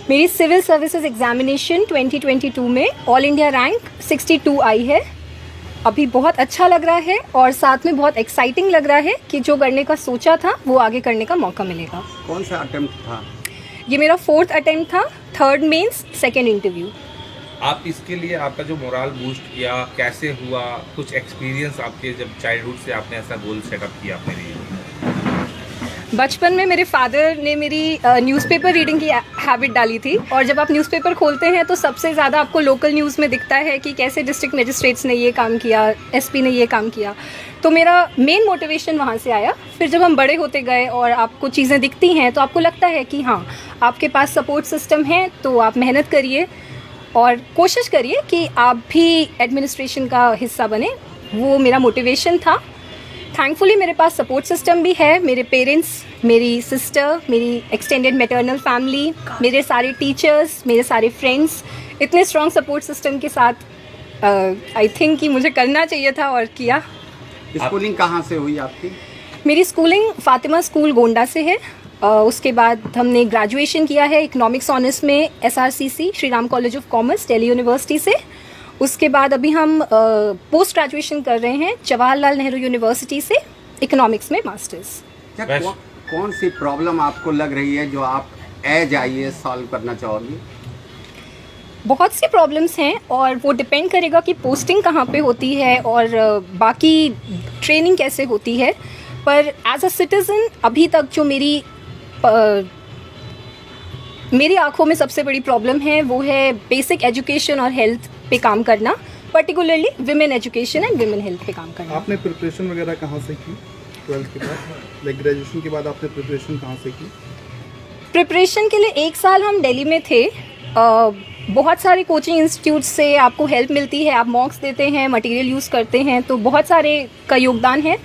मेरी civil services examination 2022 में all India rank 62 आई है। अभी बहुत अच्छा लग रहा है और साथ में बहुत एक्साइटिंग लग रहा है कि जो करने का सोचा था वो आगे करने का मौका मिलेगा। कौन सा अटेम्प्ट था? ये मेरा 4th अटेम्प्ट था, 3rd मेंस, 2nd इंटरव्यू। आप इसके लिए आपका जो मोराल बूस्ट किया कैसे हुआ, कुछ एक्सपीरियंस आपके जब चाइल्डहुड से आपने ऐसा गोल सेटअप किया अपने लिए? बचपन में मेरे फादर ने मेरी न्यूज़पेपर रीडिंग की हैबिट डाली थी और जब आप न्यूज़पेपर खोलते हैं तो सबसे ज़्यादा आपको लोकल न्यूज़ में दिखता है कि कैसे डिस्ट्रिक्ट मजिस्ट्रेट्स ने ये काम किया, एसपी ने ये काम किया। तो मेरा मेन मोटिवेशन वहाँ से आया। फिर जब हम बड़े होते गए और आपको चीज़ें दिखती हैं तो आपको लगता है कि हाँ, आपके पास सपोर्ट सिस्टम है, तो आप मेहनत करिए और कोशिश करिए कि आप भी एडमिनिस्ट्रेशन का हिस्सा बने। वो मेरा मोटिवेशन था। थैंकफुली मेरे पास सपोर्ट सिस्टम भी है। मेरे पेरेंट्स, मेरी सिस्टर, मेरी एक्सटेंडेड मैटरनल फैमिली, मेरे सारे टीचर्स, मेरे सारे फ्रेंड्स, इतने स्ट्रॉन्ग सपोर्ट सिस्टम के साथ आई थिंक कि मुझे करना चाहिए था और किया। स्कूलिंग कहाँ से हुई आपकी? मेरी स्कूलिंग फातिमा स्कूल गोंडा से है। उसके बाद हमने ग्रेजुएशन किया है इकोनॉमिक्स ऑनर्स में SRCC Shri Ram college of commerce Delhi university से। उसके बाद अभी हम पोस्ट ग्रेजुएशन कर रहे हैं जवाहरलाल नेहरू यूनिवर्सिटी से इकोनॉमिक्स में मास्टर्स। कौन सी प्रॉब्लम आपको लग रही है जो आप एज IAS सॉल्व करना चाहोगी? बहुत सी प्रॉब्लम्स हैं और वो डिपेंड करेगा कि पोस्टिंग कहाँ पे होती है और बाकी ट्रेनिंग कैसे होती है। पर एज अ सिटीज़न अभी तक जो मेरी आंखों में सबसे बड़ी प्रॉब्लम है वो है बेसिक एजुकेशन और हेल्थ पे काम करना, particularly women education and women health पे काम करना। आपने प्रिपरेशन वगैरह कहाँ से की 12th के बाद? लाइक ग्रेजुएशन के बाद आपने प्रिपरेशन कहाँ से की? प्रिपरेशन के लिए 1 साल हम दिल्ली में थे। बहुत सारे कोचिंग इंस्टीट्यूट से आपको हेल्प मिलती है, आप मॉक्स देते हैं, मटेरियल यूज़ करते हैं, तो बहुत सारे का योगदान है।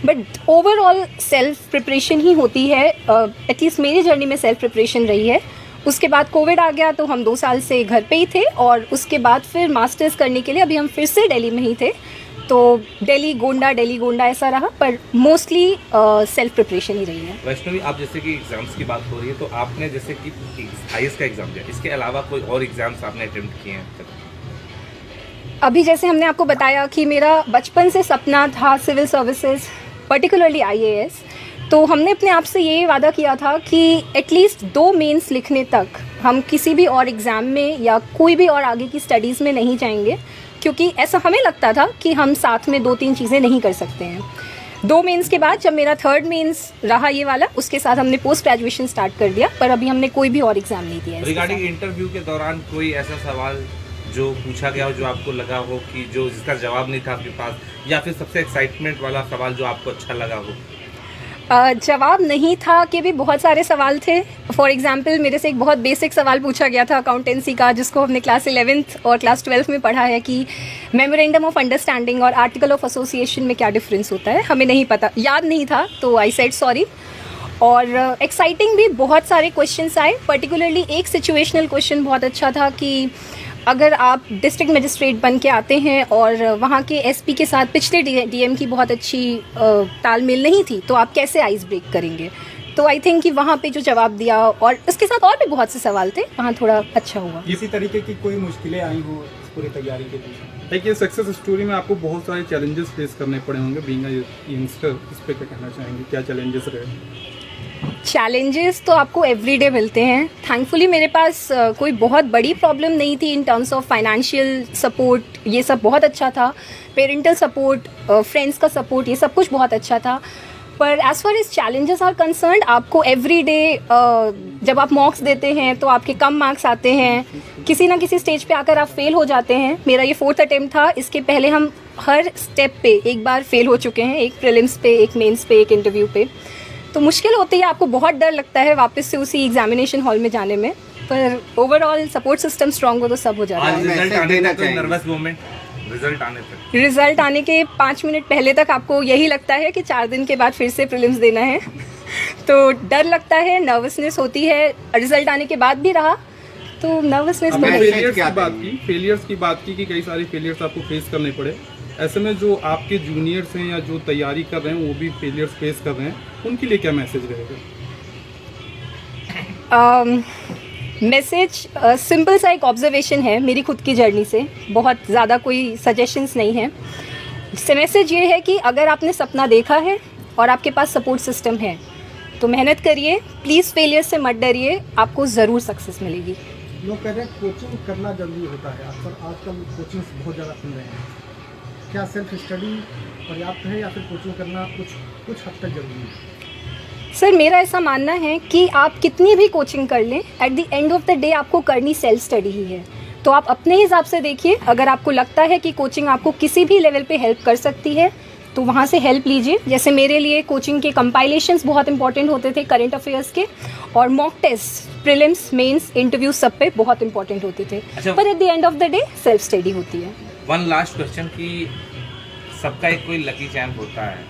बट ओवरऑल सेल्फ प्रिपरेशन ही होती है। एटलीस्ट मेरी जर्नी में सेल्फ प्रिपरेशन रही है। उसके बाद कोविड आ गया तो हम 2 साल से घर पे ही थे और उसके बाद फिर मास्टर्स करने के लिए अभी हम फिर से दिल्ली में ही थे। तो दिल्ली गोंडा ऐसा रहा, पर मोस्टली सेल्फ प्रिपरेशन ही रही है। वैष्णवी, आप जैसे कि एग्जाम्स की बात हो रही है तो आपने जैसे कि IAS का एग्जाम दिया, इसके अलावा कोई और एग्जाम्स आपने अटेम्प्ट किए हैं? अभी जैसे हमने आपको बताया कि मेरा बचपन से सपना था सिविल सर्विसेज, पर्टिकुलरली IAS। तो हमने अपने आप से ये वादा किया था कि एटलीस्ट 2 मेंस लिखने तक हम किसी भी और एग्ज़ाम में या कोई भी और आगे की स्टडीज़ में नहीं जाएंगे, क्योंकि ऐसा हमें लगता था कि हम साथ में 2-3 चीज़ें नहीं कर सकते हैं। 2 मेंस के बाद जब मेरा 3rd मेंस रहा ये वाला, उसके साथ हमने पोस्ट ग्रेजुएशन स्टार्ट कर दिया, पर अभी हमने कोई भी और एग्ज़ाम नहीं दिया है। रिगार्डिंग इंटरव्यू के दौरान कोई ऐसा सवाल जो पूछा गया हो जो आपको लगा हो कि जो जिसका जवाब नहीं था आपके पास, या फिर सबसे एक्साइटमेंट वाला सवाल जो आपको अच्छा लगा हो? जवाब नहीं था कि भी बहुत सारे सवाल थे। फॉर एग्जांपल मेरे से एक बहुत बेसिक सवाल पूछा गया था अकाउंटेंसी का, जिसको हमने क्लास 11th और क्लास 12th में पढ़ा है कि मेमोरेंडम ऑफ अंडरस्टैंडिंग और आर्टिकल ऑफ एसोसिएशन में क्या डिफरेंस होता है। हमें नहीं पता, याद नहीं था, तो आई सेड सॉरी। और एक्साइटिंग भी बहुत सारे क्वेश्चंस आए। पर्टिकुलरली एक सिचुएशनल क्वेश्चन बहुत अच्छा था कि अगर आप डिस्ट्रिक्ट मजिस्ट्रेट बन के आते हैं और वहाँ के एसपी के साथ पिछले डीएम की बहुत अच्छी तालमेल नहीं थी, तो आप कैसे आइस ब्रेक करेंगे। तो आई थिंक कि वहाँ पे जो जवाब दिया और इसके साथ और भी बहुत से सवाल थे, वहाँ थोड़ा अच्छा हुआ। इसी तरीके की कोई मुश्किलें आई हो इस पूरी तैयारी के बीच? देखिए, सक्सेस स्टोरी में आपको बहुत सारे चैलेंजेस फेस करने पड़े होंगे बीइंग अ यंगस्टर, इस पर क्या कहना चाहेंगे, क्या चैलेंजेस रहे? चैलेंजेस तो आपको एवरीडे मिलते हैं। थैंकफुली मेरे पास कोई बहुत बड़ी प्रॉब्लम नहीं थी in terms of financial support, ये सब बहुत अच्छा था। पेरेंटल सपोर्ट, फ्रेंड्स का सपोर्ट, ये सब कुछ बहुत अच्छा था। पर as far as challenges are concerned, आपको एवरीडे जब आप मॉक्स देते हैं तो आपके कम मार्क्स आते हैं, किसी ना किसी स्टेज पे आकर आप फेल हो जाते हैं। मेरा ये 4th अटेम्प्ट था। इसके पहले हम हर स्टेप पे एक बार फेल हो चुके हैं, एक प्रीलिम्स पे, एक मेंस पे, एक इंटरव्यू पे। तो मुश्किल होती है, आपको बहुत डर लगता है वापस से उसी एग्जामिनेशन हॉल में जाने में, पर ओवरऑल सपोर्ट सिस्टम स्ट्रांग हो तो सब हो जाता है। रिजल्ट आने के 5 मिनट पहले तक आपको यही लगता है कि 4 दिन के बाद फिर से प्रीलिम्स देना है। तो डर लगता है, नर्वसनेस होती है। रिजल्ट आने के बाद भी रहा तो नर्वसनेस। फेलियर्स की बात की कि कई सारे फेलियर्स आपको फेस करने पड़े। ऐसे में जो आपके जूनियर्स हैं या जो तैयारी कर रहे हैं वो भी फेलियर्स फेस कर रहे हैं, उनके लिए क्या मैसेज रहेगा? मैसेज सिंपल सा एक ऑब्जर्वेशन है मेरी खुद की जर्नी से, बहुत ज़्यादा कोई सजेशंस नहीं है। मैसेज ये है कि अगर आपने सपना देखा है और आपके पास सपोर्ट सिस्टम है तो मेहनत करिए, प्लीज़ फेलियर से मत डरिए, आपको ज़रूर सक्सेस मिलेगी। लोग कह रहे हैं कोचिंग करना जरूरी होता है, अक्सर आजकल कोचिंग बहुत ज़्यादा खुल रहे हैं, क्या सेल्फ स्टडी पर्याप्त है या फिर कोचिंग करना कुछ हद तक जरूरी है? सर मेरा ऐसा मानना है कि आप कितनी भी कोचिंग कर लें, eight the end of the day आपको करनी सेल्फ स्टडी ही है। तो आप अपने हिसाब से देखिए, अगर आपको लगता है कि कोचिंग आपको किसी भी लेवल पे हेल्प कर सकती है तो वहाँ से हेल्प लीजिए। जैसे मेरे लिए कोचिंग के कंपाइलेशंस बहुत इंपॉर्टेंट होते थे करंट अफेयर्स के, और mock test, prelims, mains, interview सब पे बहुत इंपॉर्टेंट होते थे। अच्छा। पर at the end of the day self study होती है। वन लास्ट क्वेश्चन कि सबका एक कोई लकी चैम्प होता है,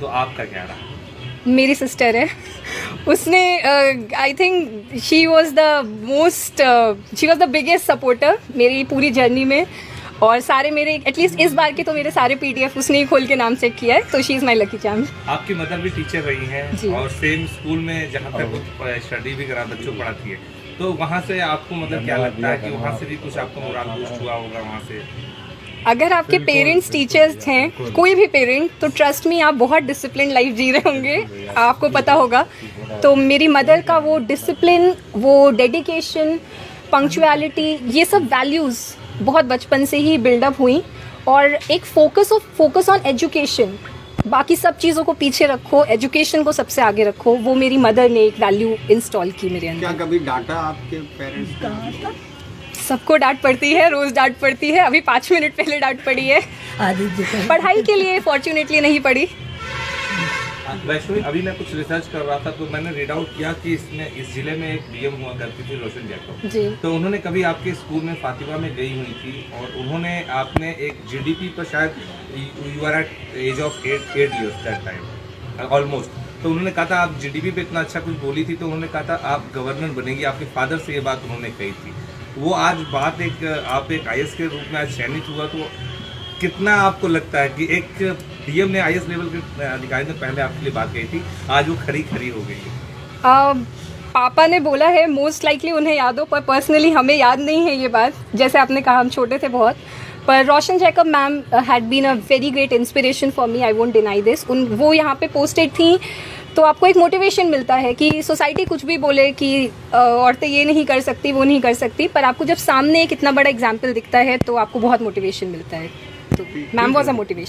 तो आपका क्या रहा? मेरी सिस्टर है, उसने I think she was the biggest supporter मेरी पूरी जर्नी में, और सारे मेरे एटलीस्ट इस बार के तो मेरे सारे PDF उसने ही खोल के नाम चेक किया है, तो she is my lucky champ. आपकी मदर भी टीचर रही जी। हैं और सेम स्कूल में जहाँ तक वो स्टडी भी करा बच्चों को पढ़ाती है, तो वहाँ से आपको मतलब क्या लगता है कि वहाँ से भी कुछ आपको मोरल बूस्ट हुआ होगा वहाँ से? अगर आपके पेरेंट्स टीचर्स हैं, कोई भी पेरेंट, तो ट्रस्ट मी आप बहुत डिसिप्लिन लाइफ जी रहे होंगे, आपको पता होगा। तो मेरी मदर का वो डिसिप्लिन, वो डेडिकेशन, पंक्चुअलिटी, ये सब वैल्यूज़ बहुत बचपन से ही बिल्डअप हुई, और एक फोकस ऑन एजुकेशन, बाकी सब चीज़ों को पीछे रखो, एजुकेशन को सबसे आगे रखो, वो मेरी मदर ने एक वैल्यू इंस्टॉल की मेरे अंदर। क्या कभी डांटा आपके पेरेंट्स को? सबको डांट पड़ती है, रोज़ डांट पड़ती है, अभी 5 मिनट पहले डांट पड़ी है। पढ़ाई के लिए फॉर्चुनेटली नहीं पड़ी। वैष्णवी, अभी मैं कुछ रिसर्च कर रहा था तो मैंने रीड आउट किया कि इस जिले में एक DM हुआ करती थी, रोशन जैकब जी। तो उन्होंने कभी आपके स्कूल में फातिमा में गई हुई थी, और उन्होंने आपने एक GDP पर शायद you are at age of 8 years that time almost, तो उन्होंने कहा था आप GDP पे इतना अच्छा कुछ बोली थी, तो उन्होंने कहा था आप गवर्नर बनेंगी, आपके फादर से ये बात उन्होंने कही थी। वो आज बात आप एक IAS के रूप में आज चयनित हुआ, तो कितना आपको लगता है कि एक DM ने IAS लेवल के अधिकारी ने पहले आपके लिए बात कही थी, आज वो खरी हो गई है? पापा ने बोला है, मोस्ट लाइकली उन्हें याद हो, पर पर्सनली हमें याद नहीं है ये बात। जैसे आपने कहा हम छोटे थे बहुत, पर Roshan Jacob ma'am had been a very great inspiration for me, I won't deny this. वो यहाँ पे पोस्टेड थी, तो आपको एक मोटिवेशन मिलता है कि सोसाइटी कुछ भी बोले कि औरतें ये नहीं कर सकती, वो नहीं कर सकती, पर आपको जब सामने एक इतना बड़ा एग्जाम्पल दिखता है तो आपको बहुत मोटिवेशन मिलता है। तो मैम वॉज अ मोटिवेशन।